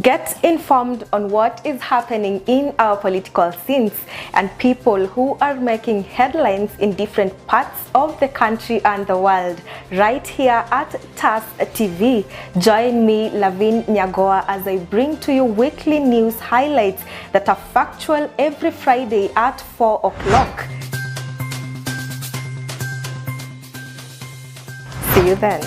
Get informed on what is happening in our political scenes and people who are making headlines in different parts of the country and the world right here at TAS TV. Join me, Lavin Nyagowa, as I bring to you weekly news highlights that are factual every Friday at 4 o'clock. See you then.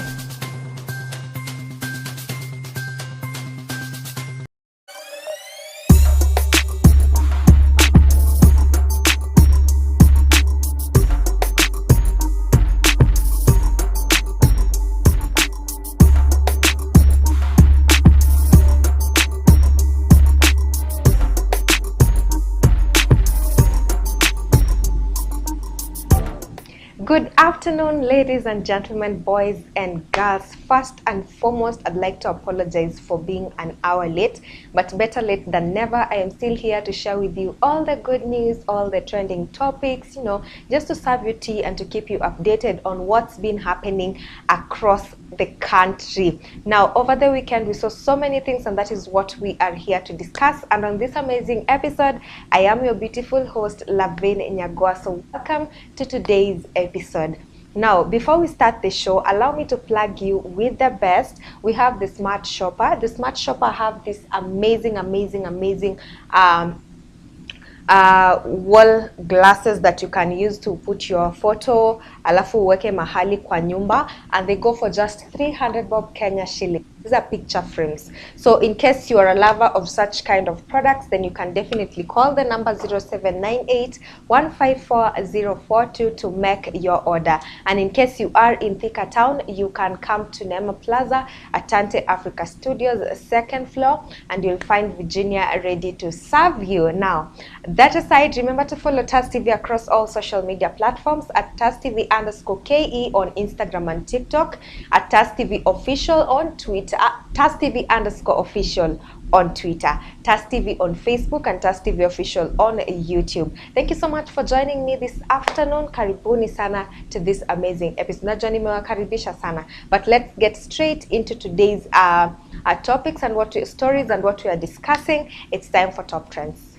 Good afternoon, ladies and gentlemen, boys and girls. First and foremost, I'd like to apologize for being an hour late, but better late than never. I am still here to share with you all the good news, all the trending topics, just to serve you tea and to keep you updated on what's been happening across the country. Now, over the weekend, we saw so many things, and that is what we are here to discuss. And on this amazing episode, I am your beautiful host, Lavin Nyagowa. So welcome to today's episode. Now, before we start the show, allow me to plug you with the best. We have the Smart Shopper. The Smart Shopper have this amazing wall glasses that you can use to put your photo alafu uweke mahali kwa nyumba, and they go for just 300 bob Kenya shilling. These are picture frames. So in case you are a lover of such kind of products, then you can definitely call the number 0798 154 042 to make your order. And in case you are in Thika Town, you can come to Nema Plaza at Tante Africa Studios, second floor, and you'll find Virginia ready to serve you. Now, that aside, remember to follow TAS TV across all social media platforms at TASTV_KE on Instagram and TikTok, at TAS TV Official on Twitter, TAS TV_official on Twitter, TAS TV on Facebook, and TAS TV Official on YouTube. Thank you so much for joining me this afternoon. Karibuni sana to this amazing episode. Najua nimewakaribisha sana, but let's get straight into today's topics and stories and what we are discussing. It's time for Top Trends.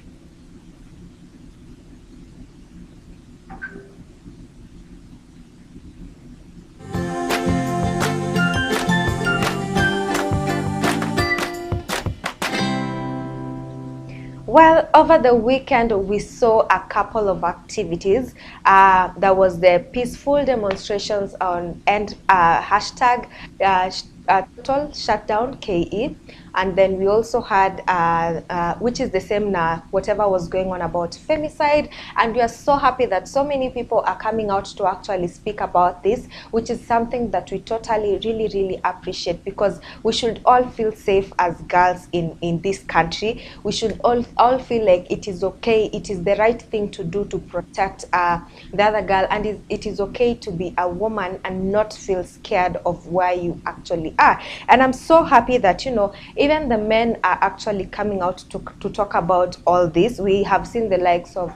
Well, over the weekend, we saw a couple of activities. There was the peaceful demonstrations on hashtag total shutdown KE, and then we also had which is the same now whatever was going on about femicide, and we are so happy that so many people are coming out to actually speak about this, which is something that we totally really appreciate, because we should all feel safe as girls in this country. We should all feel like it is okay, it is the right thing to do to protect the other girl, and it is okay to be a woman and not feel scared of where you actually are. And I'm so happy that even the men are actually coming out to talk about all this. We have seen the likes of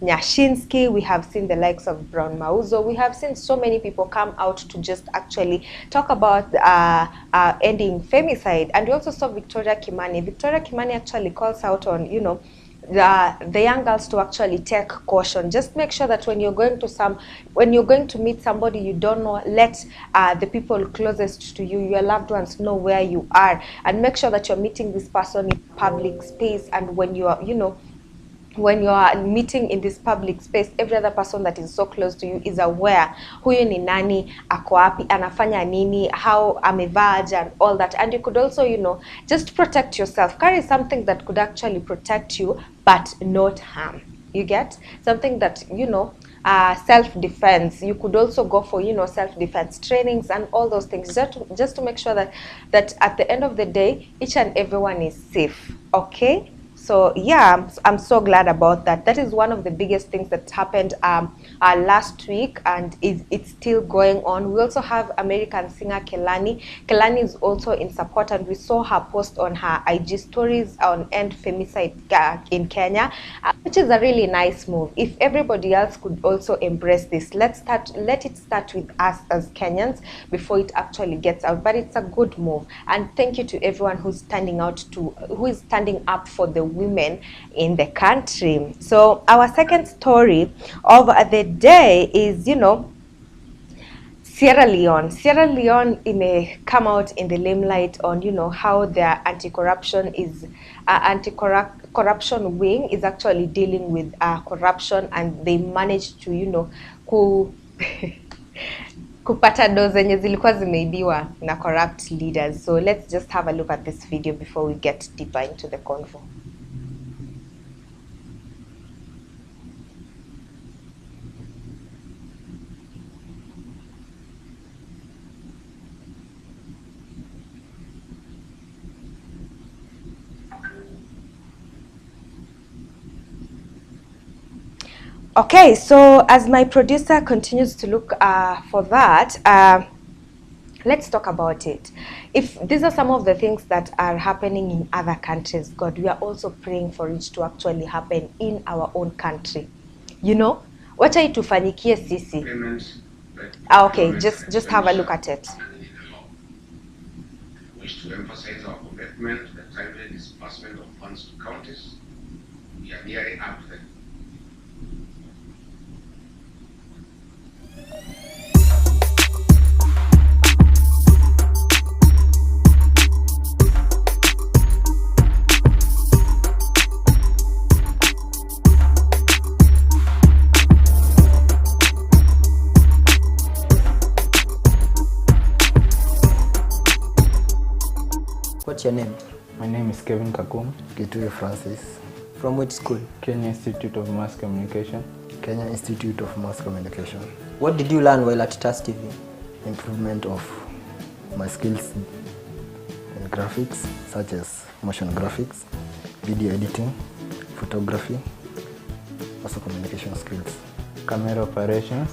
Nyashinsky, we have seen the likes of Brown Mauzo, we have seen so many people come out to just actually talk about ending femicide. And we also saw Victoria Kimani. Victoria Kimani actually calls out on the young girls to actually take caution. Just make sure that when you're going to meet somebody you don't know, let the people closest to you, your loved ones, know where you are, and make sure that you're meeting this person in public space. And when you are when you are meeting in this public space, every other person that is so close to you is aware huyu ni nani, ako wapi, anafanya nini, how amevaja, and all that. And you could also just protect yourself. Carry something that could actually protect you but not harm. You get something that self-defense. You could also go for self-defense trainings and all those things, just to make sure that at the end of the day each and everyone is safe. Okay, So yeah, I'm so glad about that. That is one of the biggest things that happened last week, and it's still going on. We also have American singer Kelani. Kelani is also in support, and we saw her post on her IG stories on End Femicide in Kenya, which is a really nice move. If everybody else could also embrace this, let it start with us as Kenyans before it actually gets out. But it's a good move, and thank you to everyone who is standing up for the women in the country. So our second story of the day is, Sierra Leone. Sierra Leone may come out in the limelight on, how their anti-corruption wing is actually dealing with corruption, and they managed to, kupata do zenye zilikuwa zimeibiwa na corrupt leaders. So let's just have a look at this video before we get deeper into the convo. Okay, so as my producer continues to look for that, let's talk about it. If these are some of the things that are happening in other countries, God, we are also praying for it to actually happen in our own country. Wacha itufanyikie sisi. Okay, just have a look at it. We wish to emphasize our commitment to the timely disbursement of funds to counties. We are nearly up there. What's your name? My name is Kevin Kakum. Kitui Francis. From which school? Kenya Institute of Mass Communication. Kenya Institute of Mass Communication. What did you learn while at TAS TV? Improvement of my skills in graphics, such as motion graphics, video editing, photography, also communication skills. Camera operations,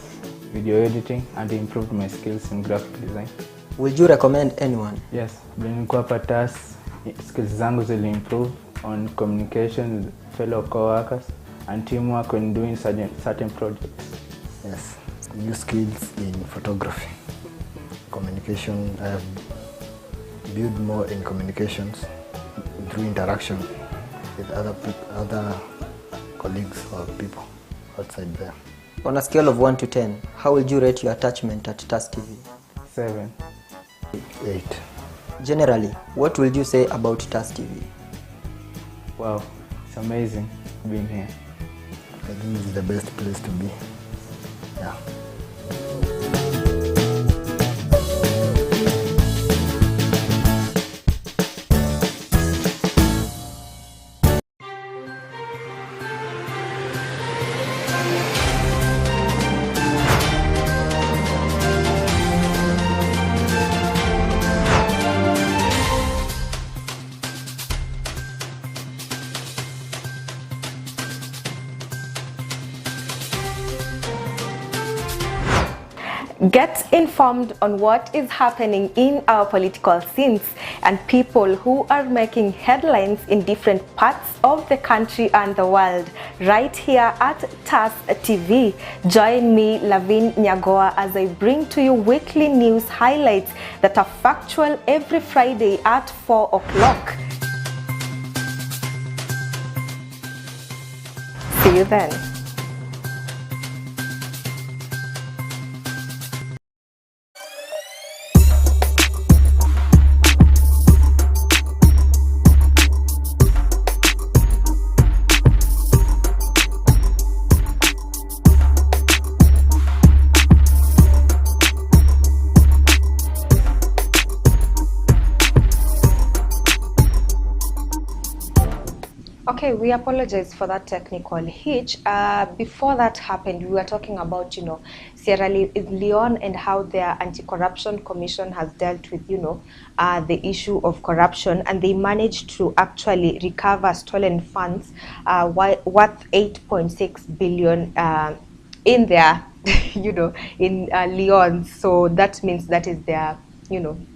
video editing, and improved my skills in graphic design. Would you recommend anyone? Yes, nilikuwa hapa TAS, skills zangu zili improve on communication with fellow co-workers and teamwork when doing certain projects. Yes, new skills in photography. Communication, I have built more in communications through interaction with other colleagues or people outside there. On a scale of 1 to 10, how would you rate your attachment at TAS TV? 7. 8. Generally, what would you say about TAS TV? Wow, it's amazing being here. I think it's the best place to be. Yeah. Get informed on what is happening in our political scenes and people who are making headlines in different parts of the country and the world right here at TAS TV. Join me, Lavin Nyagowa, as I bring to you weekly news highlights that are factual every Friday at 4 o'clock. See you then. Okay, we apologize for that technical hitch. Before that happened, we were talking about, Sierra Leone and how their anti-corruption commission has dealt with, the issue of corruption, and they managed to actually recover stolen funds worth 8.6 billion in their, in Leon. So that means that is their,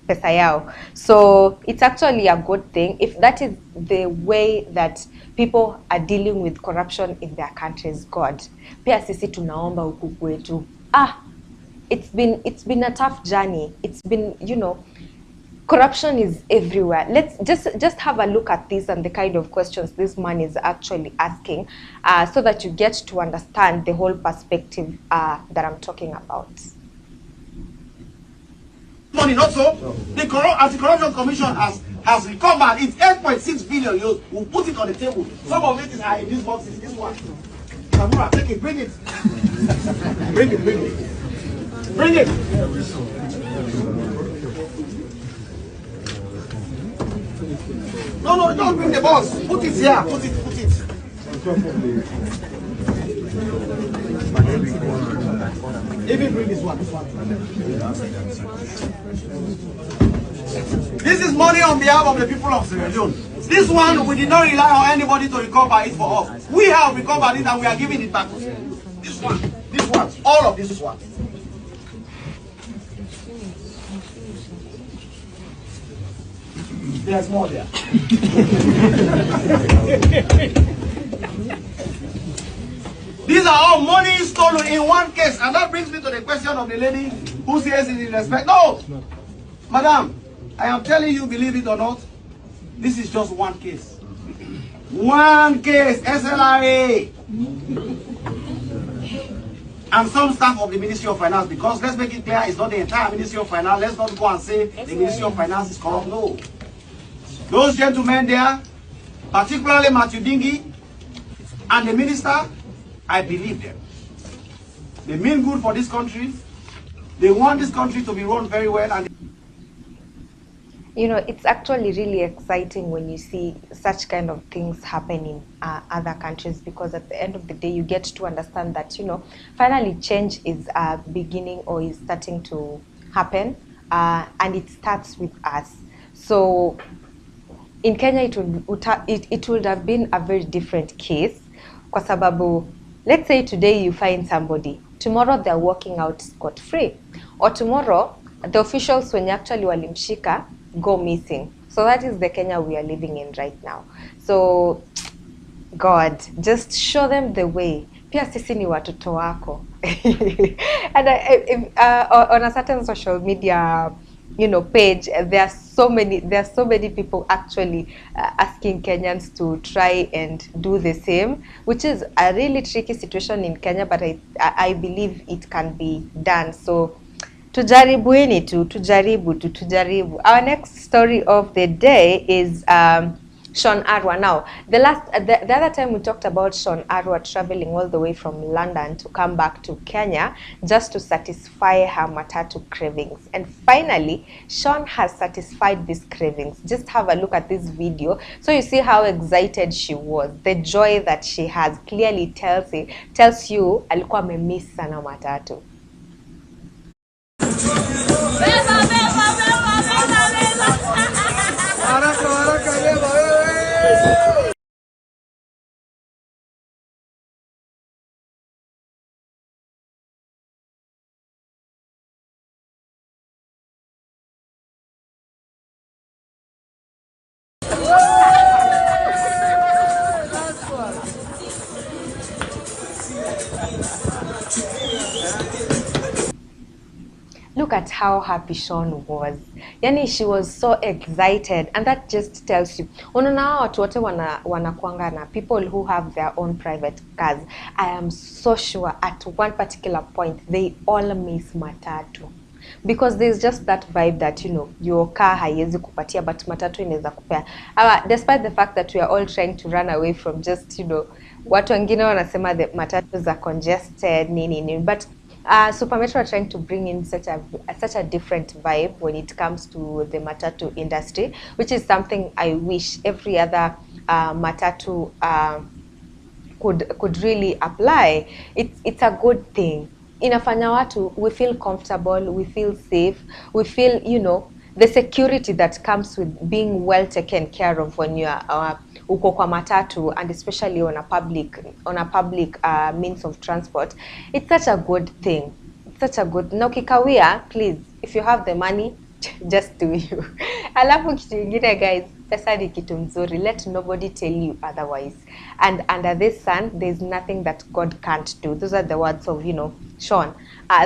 pesa yao. So it's actually a good thing if that is the way that people are dealing with corruption in their countries. God, pia sisi tunaomba huku kwetu. It's been a tough journey. It's been, corruption is everywhere. Let's just have a look at this and the kind of questions this man is actually asking, so that you get to understand the whole perspective that I'm talking about. Money, not so. The Anti-Corruption Commission has recovered. It's 8.6 billion euros. We'll put it on the table. Some of it is in these boxes. This one. Kamura, take it. Bring it. Bring it. Bring it. No, don't bring the box. Put it here. Put it. Even bring this one. This is money on behalf of the people of Sierra Leone. This one, we did not rely on anybody to recover it for us. We have recovered it and we are giving it back to them. This one, all of this one. There's more there. These are all money stolen in one case, and that brings me to the question of the lady who says it in respect. No, madam, I am telling you, believe it or not, this is just one case. One case, SLRA. And some staff of the Ministry of Finance, because let's make it clear, it's not the entire Ministry of Finance. Let's not go and say the Ministry of Finance is corrupt. No. Those gentlemen there, particularly Matthew Dingy and the minister, I believe them. They mean good for this country. They want this country to be run very well. And it's actually really exciting when you see such kind of things happen in other countries, because at the end of the day, you get to understand that, finally change is beginning or is starting to happen, and it starts with us. So in Kenya, it would have been a very different case, kwa sababu, let's say today you find somebody, tomorrow they're walking out scot-free, or tomorrow the officials when actually walimshika go missing. So that is the Kenya we are living in right now. So God, just show them the way. Pia sisi ni watoto wako. And on a certain social media page, there are so many people actually asking Kenyans to try and do the same, which is a really tricky situation in Kenya, but I believe it can be done. So tujaribueni tujaribu. Our next story of the day is Sean Arwa. Now, the other time we talked about Sean Arwa traveling all the way from London to come back to Kenya just to satisfy her matatu cravings. And finally, Sean has satisfied these cravings. Just have a look at this video so you see how excited she was. The joy that she has clearly tells you alikuwa amemiss sana matatu. Look at how happy Sean was. Yani, she was so excited, and that just tells you, unaona watu wote wanakuanga na people who have their own private cars. I am so sure at one particular point they all miss matatu, because there's just that vibe that your car haiwezi kupatia but matatu inaweza kupea. Despite the fact that we are all trying to run away from just watu wengine wanasema the matatus are congested nini, but Super Metro are trying to bring in such a different vibe when it comes to the matatu industry, which is something I wish every other matatu could really apply. It's a good thing. Inafanya watu, we feel comfortable, we feel safe, we feel, you know, the security that comes with being well taken care of when you are uko kwa matatu, and especially on a public means of transport. It's such a good thing. It's such a good. Na ukikawia, please, if you have the money, just do you. Alafu kitu ingine guys, pesa ni kitu mzuri. Let nobody tell you otherwise. And under this sun, there's nothing that God can't do. Those are the words of, you know, Sean.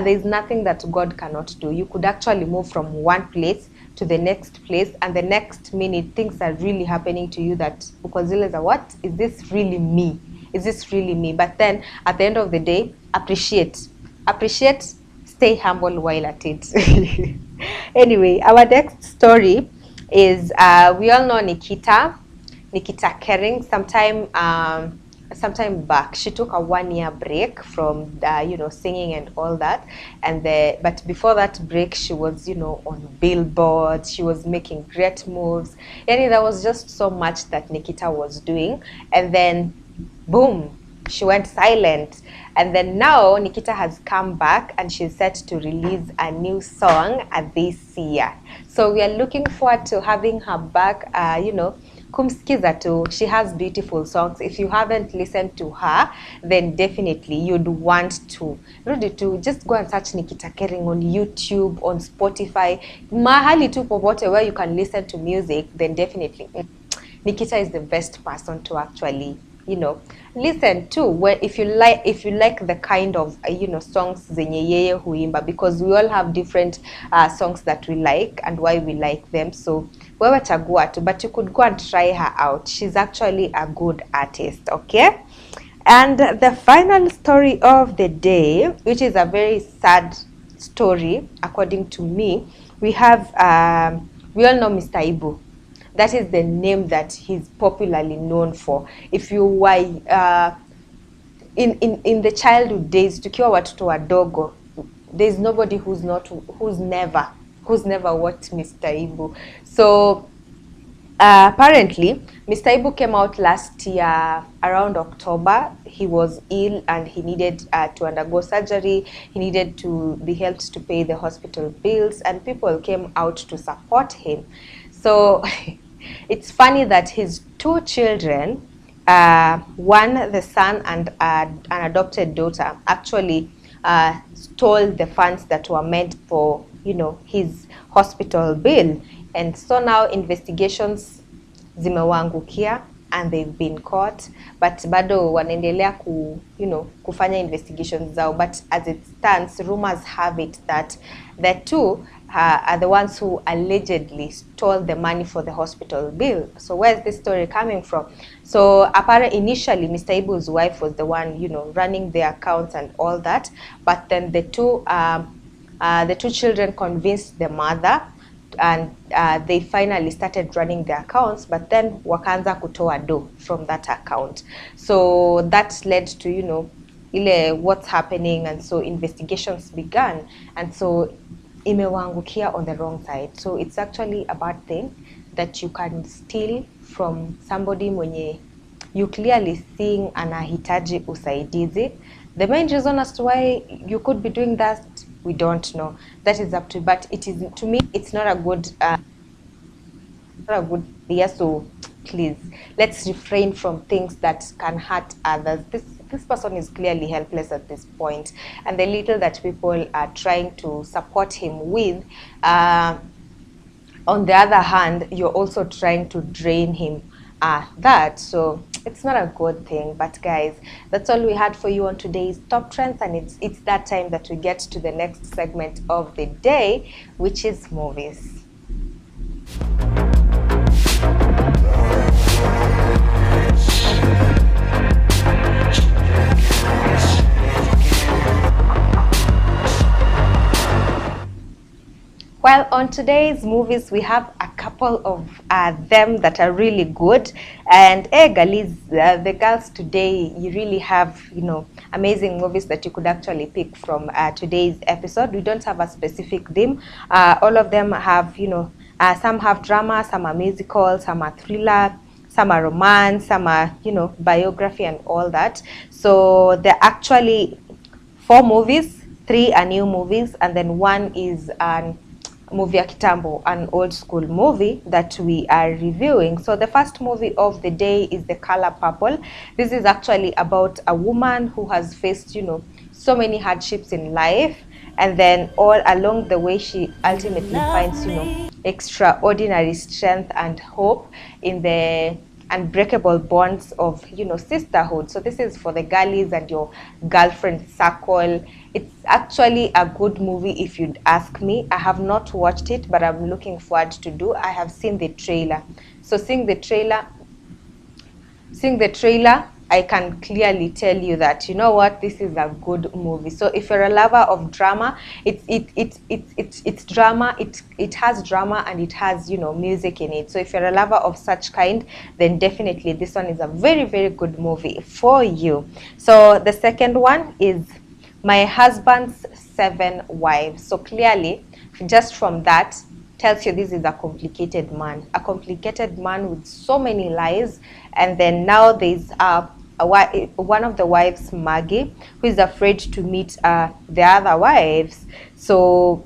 There's nothing that God cannot do. You could actually move from one place to the next place, and the next minute things are really happening to you that ukozile za, what is this really me? Is this really me? But then at the end of the day, appreciate, stay humble while at it. Anyway, our next story is we all know Nikita Kering. Sometime back, she took a 1-year break from you know, singing and all that, and but before that break, she was, you know, on billboards. She was making great moves. Yani, there was just so much that Nikita was doing, and then boom, she went silent. And then now Nikita has come back and she's set to release a new song this year. So we are looking forward to having her back. You know, kumsikiza tu. She has beautiful songs. If you haven't listened to her, then definitely you'd want to. Really, to just go and search Nikita Kering on YouTube, on Spotify, mahali tu popote where you can listen to music. Then definitely Nikita is the best person to actually, you know, listen to, where if you like the kind of you know, songs zenye yeye huimba, because we all have different songs that we like and why we like them. So wewe chagua tu, but you could go and try her out. She's actually a good artist. Okay. And the final story of the day, which is a very sad story according to me, we have we all know Mr. Ibu. That is the name that he's popularly known for. If you were in the childhood days, tukiwa watoto wadogo, there's nobody who's never watched Mr. Ibu. So apparently Mr. Ibu came out last year around October. He was ill and he needed to undergo surgery. He needed to be helped to pay the hospital bills, and people came out to support him. So it's funny that his 2 children, one, the son, and an adopted daughter, actually stole the funds that were meant for, you know, his hospital bill. And so now investigations zimewaangukia and they've been caught, but bado wanaendelea kufanya investigations zao. But as it stands, rumors have it that the 2 are the ones who allegedly stole the money for the hospital bill. So where's this story coming from? So apparently initially Mr. Ibu's wife was the one, you know, running the accounts and all that, but then the two children convinced the mother, and they finally started running the accounts, but then wakaanza kutoa do from that account. So that led to, you know, what's happening, and so investigations began, and so imewaangukia on the wrong side. So it's actually a bad thing that you can steal from somebody mwenye you clearly seeing anahitaji usaidizi. The main reason as to why you could be doing that, we don't know. That is up to, but it is, to me, it's not a good idea. So please, let's refrain from things that can hurt others. This person is clearly helpless at this point, and the little that people are trying to support him with, on the other hand, you're also trying to drain him that. So it's not a good thing. But guys, that's all we had for you on today's Top Trends, and it's that time that we get to the next segment of the day, which is movies. Well, on today's movies, we have a couple of them that are really good. And girlies, the girls today, you really have, you know, amazing movies that you could actually pick from today's episode. We don't have a specific theme. All of them have, you know, some have drama, some are musical, some are thriller, some are romance, some are, you know, biography and all that. So there are actually 4 movies, 3 are new movies, and then 1 is an movie ya kitambo, an old school movie that we are reviewing. So the first movie of the day is The Color Purple. This is actually about a woman who has faced, you know, so many hardships in life, and then all along the way she ultimately finds, you know, extraordinary strength and hope in the unbreakable bonds of, you know, sisterhood. So this is for the girlies and your girlfriend circle. It's actually a good movie if you'd ask me. I have not watched it, but I'm looking forward to do. I have seen the trailer. So seeing the trailer, I can clearly tell you that, you know what, this is a good movie. So if you're a lover of drama, it's drama, it has drama, and it has, you know, music in it. So if you're a lover of such kind, then definitely this one is a very, very good movie for you. So the second one is My Husband's 7 Wives. So clearly, just from that, tells you this is a complicated man with so many lies. And then now there's one of the wives, Maggie, who is afraid to meet the other wives. So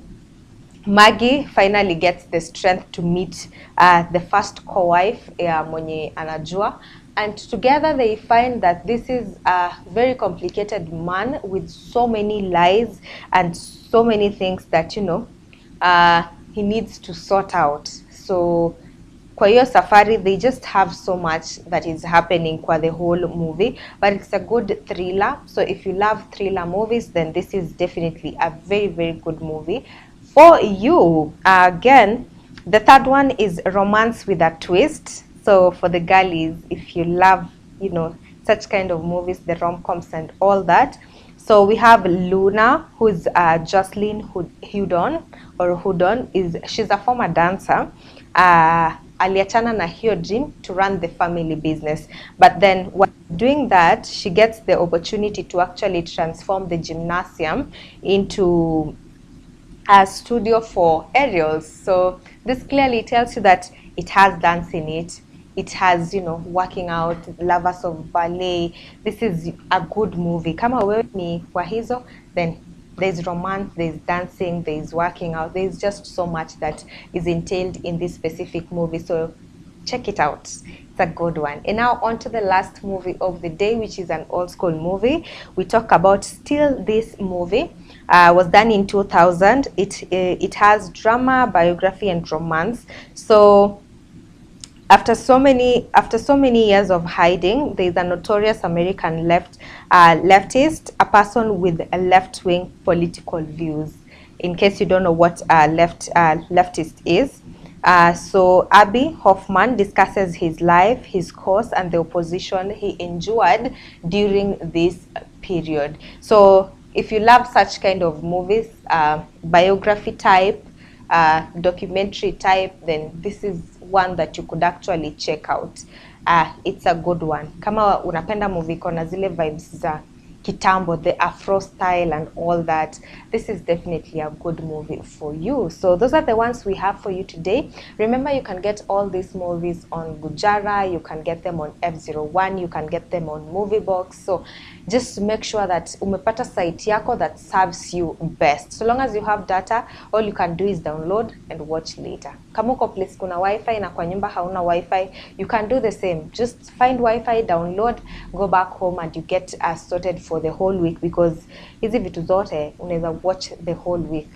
Maggie finally gets the strength to meet the first co-wife, mwenye anajua, and together they find that this is a very complicated man with so many lies and so many things that, you know, he needs to sort out. So kwa hiyo safari, they just have so much that is happening kwa the whole movie, but it's a good thriller. So if you love thriller movies, then this is definitely a very, very good movie for you. Again, the third one is Romance with a Twist. So for the girlies, if you love, you know, such kind of movies, the rom-coms and all that. So we have Luna, who's Jocelyn Houdon. She's a former dancer. Aliachana na hiyo gym to run the family business, but then while doing that, she gets the opportunity to actually transform the gymnasium into a studio for aerials. So this clearly tells you that it has dance in it. It has, you know, working out, lovers of ballet. This is a good movie. Kama wewe ni kwa hizo, then there's romance, there's dancing, there's working out. There's just so much that is entailed in this specific movie. So check it out. It's a good one. And now on to the last movie of the day, which is an old school movie. We talk about Still. This movie was done in 2000. It has drama, biography, and romance. So after so many years of hiding, there is a notorious American leftist, a person with a left-wing political views. In case you don't know what leftist is, so Abby Hoffman discusses his life, his course, and the opposition he endured during this period. So if you love such kind of movies, biography type, documentary type, then this is one that you could actually check out. It's a good one. Kama unapenda movie kona zile vibes za kitambo, the Afro style and all that, this is definitely a good movie for you. So those are the ones we have for you today. Remember, you can get all these movies on Gujara, you can get them on F01, you can get them on Moviebox. So just make sure that umepata site yako that serves you best. So long as you have data, all you can do is download and watch later. Kama uko place kuna wifi na kwa nyumba hauna wifi, you can do the same. Just find wifi, download, go back home, and you get sorted for the whole week, because hizi vitu zote unaweza watch the whole week,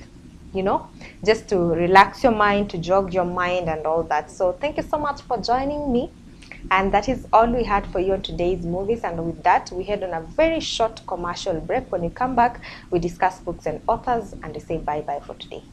you know, just to relax your mind, to jog your mind and all that. So thank you so much for joining me. And that is all we had for you on today's movies. And with that, we head on a very short commercial break. When we come back, we discuss books and authors, and we say bye-bye for today.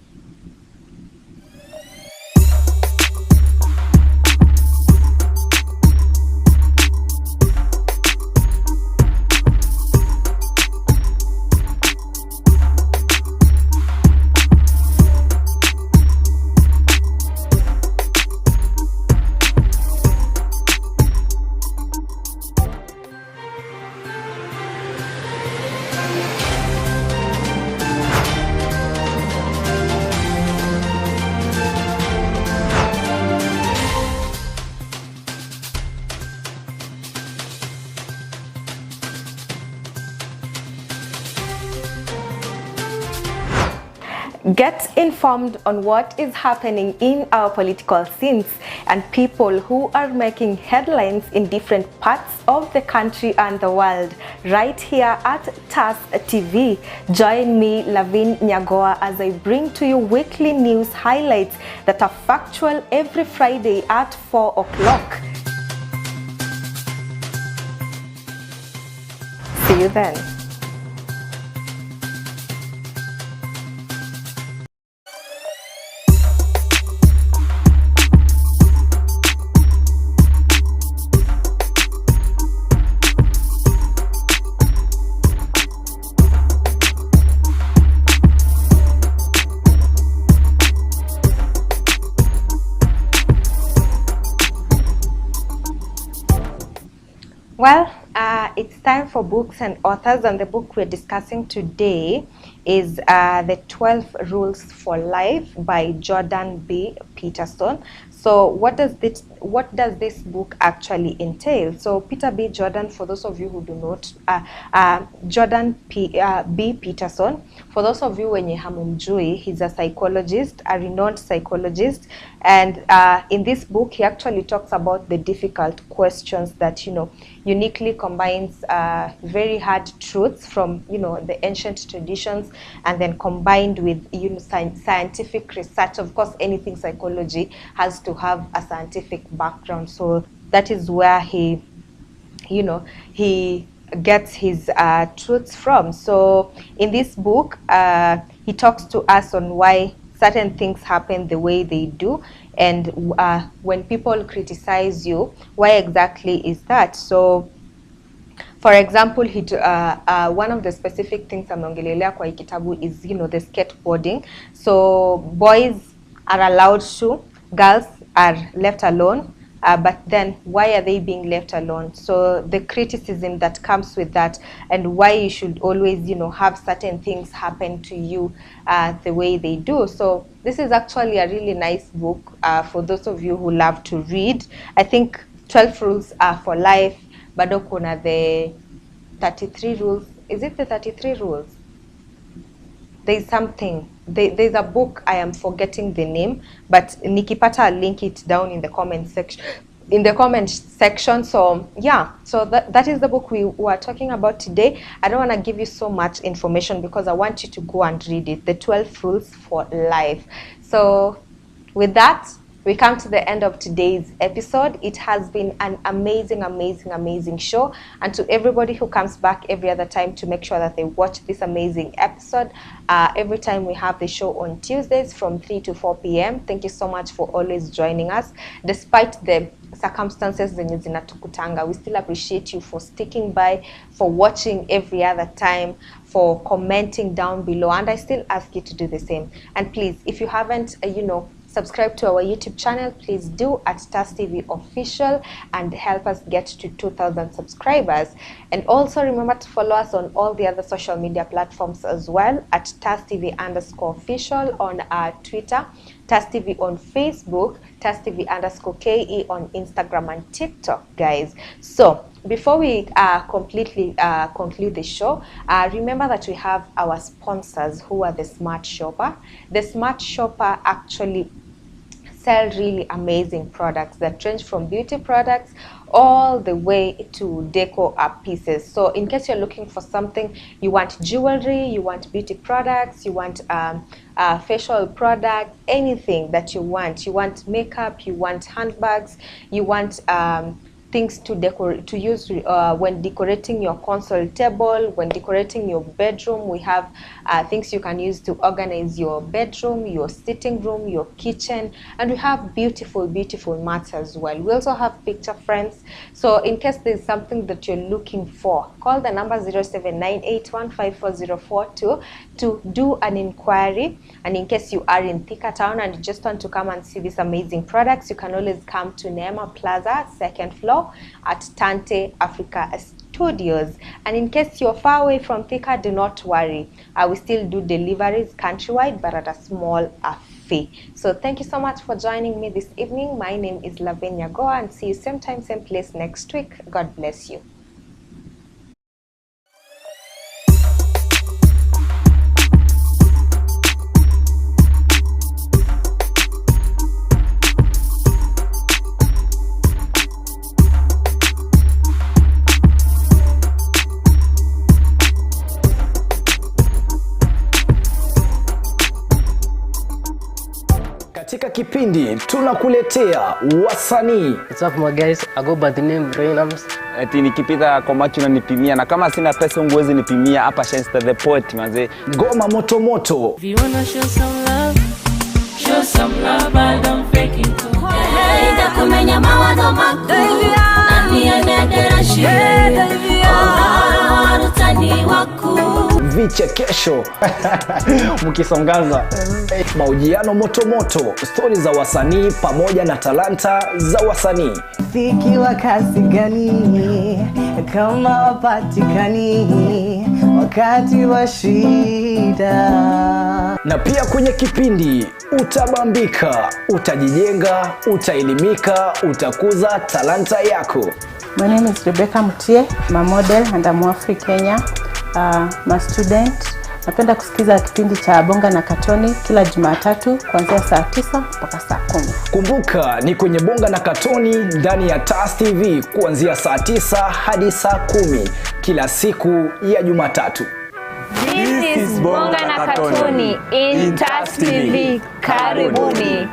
Get informed on what is happening in our political scenes and people who are making headlines in different parts of the country and the world right here at TAS TV. Join me, Lavin Nyagowa, as I bring to you weekly news highlights that are factual every Friday at 4 o'clock. See you then. Well, it's time for books and authors, and the book we're discussing today is The 12 Rules for Life by Jordan B. Peterson. So what does this book actually entail? So Peter B. Jordan, for those of you who do not, Jordan B. Peterson, for those of you wenye hamumjui, he's a psychologist, a renowned psychologist, and in this book he actually talks about the difficult questions that, you know, uniquely combines very hard truths from, you know, the ancient traditions, and then combined with, you know, scientific research. Of course, anything psychology has to have a scientific background, so that is where he, you know, he gets his truths from. So in this book, he talks to us on why certain things happen the way they do, and when people criticize you, why exactly is that? So for example, one of the specific things ameongelelea kwa hii kitabu is, you know, the skateboarding. So boys are allowed to, girls are left alone, but then why are they being left alone? So the criticism that comes with that, and why you should always, you know, have certain things happen to you the way they do. So this is actually a really nice book for those of you who love to read. I think 12 Rules for Life, bado kuna the 33 rules. Is it the 33 rules? There's something. There's a book, I am forgetting the name, but nikipata, I'll link it down in the comment section. So yeah, so that is the book we were talking about today. I don't want to give you so much information because I want you to go and read it, The 12 Rules for Life. So with that, we come to the end of today's episode. It has been an amazing show, and to everybody who comes back every other time to make sure that they watch this amazing episode every time we have the show on Tuesdays from 3 to 4 p.m. Thank you so much for always joining us despite the circumstances zenye zinatukutanga. We still appreciate you for sticking by, for watching every other time, for commenting down below, and I still ask you to do the same. And please, if you haven't you know, subscribe to our YouTube channel, please do at TAS TV Official, and help us get to 2,000 subscribers. And also remember to follow us on all the other social media platforms as well, at TAS TV_official on Twitter, TAS TV on Facebook, TAS TV_KE on Instagram and TikTok, guys. So before we completely conclude the show, remember that we have our sponsors, who are the Smart Shopper. The Smart Shopper actually sell really amazing products that range from beauty products all the way to deco pieces. So in case you're looking for something, you want jewelry, you want beauty products, you want facial product, anything that you want makeup, you want handbags, you want things to decorate, to use when decorating your console table, when decorating your bedroom. We have things you can use to organize your bedroom, your sitting room, your kitchen, and we have beautiful mats as well. We also have picture frames. So in case there's something that you're looking for, call the number 0798154042 to do an inquiry. And in case you are in Thika Town and you just want to come and see these amazing products, you can always come to Neema Plaza, 2nd floor at Tante Africa Studios. And in case you're far away from Thika, do not worry. We still do deliveries countrywide, but at a small fee. So thank you so much for joining me this evening. My name is Lavin Nyagowa, and see you same time, same place next week. God bless you. kipindi tunakuletea wasanii. What's up my guys, I go by the name Rainams. Eti nikipita kwa macho unanipimia, na kama sina pesa unguwezi nipimia. Hapa Shenster the Poet manze. Ngoma moto moto. If you wanna show some love, show some love, I don't fake it too. Hey, ndakumenya mawazo mako nani anedera shire utani wako Vichekesho mkisongaza mahojiano moto moto, stori za wasanii pamoja na talanta za wasanii. Fiki wa kasi gani kama wapatikani wakati wa shida. Na pia kwenye kipindi utabambika, utajijenga, utaelimika, utakuza talanta yako. My name is Rebecca Mutie, I'm a model and I'm Afri Kenya. I'm a student. Napenda kusikiza kipindi cha Bonga na Gathoni kila Jumatatu kuanzia saa 9 mpaka saa 10. Kumbuka ni kwenye Bonga na Gathoni ndani ya TAS TV kuanzia saa 9 hadi saa 10 kila siku ya Jumatatu. This is Bonga na Gathoni in TAS TV. Karibuni.